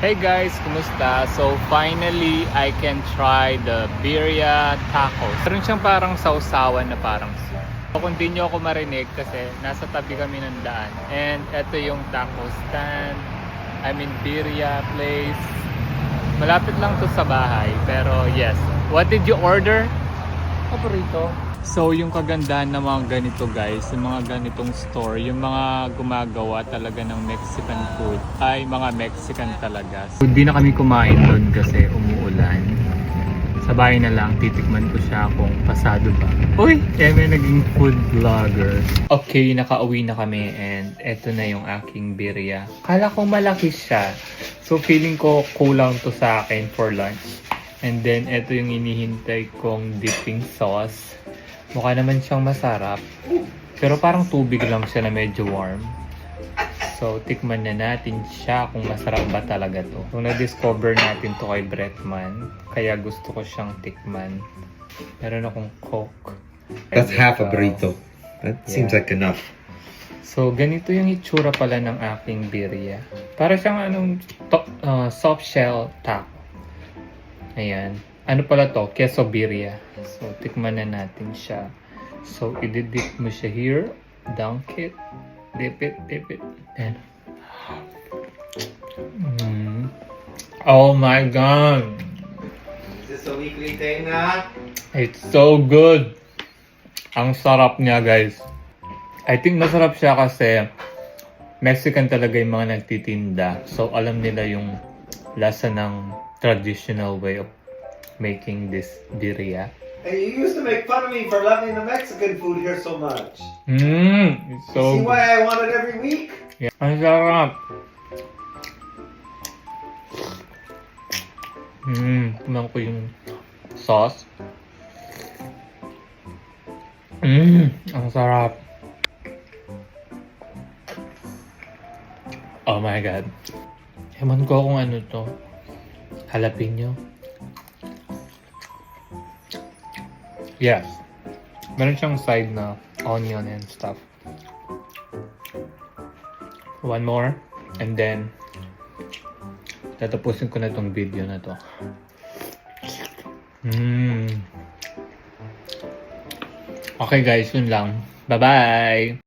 Hey guys, kumusta? So finally, I can try the birria tacos. Meron siyang parang sausawan na parang soup. So, kung di nyo ako marinig kasi nasa tabi kami ng daan. And eto yung taco stand. Birria place. Malapit lang to sa bahay. Pero yes. What did you order? Paborito. So yung kagandahan ng mga ganito guys, yung mga ganitong store, yung mga gumagawa talaga ng Mexican food ay mga Mexican talaga. So, hindi na kami kumain doon kasi umuulan. Sa bahay na lang, titikman ko siya kung pasado ba. Uy! May naging food vlogger. Okay, nakauwi na kami and eto na yung aking birria. Kala ko malaki siya. So feeling ko kulang to sa akin for lunch. And then eto yung inihintay kong dipping sauce. Mukha naman siyang masarap. Pero parang tubig lang siya na medyo warm. So, tikman na natin siya kung masarap ba talaga to. Kung na-discover natin to kay Bretman, kaya gusto ko siyang tikman. Meron akong Coke. That's half a burrito. That seems like enough. So, ganito yung itsura pala ng aking birria. Para siyang soft shell taco. Ayan. Ano pala to? Queso birria. So, tikman na natin siya. So, i-dip mo siya here. Dunk it. Dip it. And oh my God! Is this a weekly thing na? It's so good! Ang sarap niya, guys. I think masarap siya kasi Mexican talaga yung mga nagtitinda. So, alam nila yung lasa ng traditional way of making this birria. Hey, you used to make fun of me for loving the Mexican food here so much. It's so See why I want it every week? Yeah. Ang sarap. Tumang ko yung sauce. Ang sarap. Oh my God. Ewan ko kung ano to. Jalapeno. Yes. Meron siyang side na onion and stuff. One more. And then, tatapusin ko na tong video na to. Okay guys, yun lang. Bye-bye!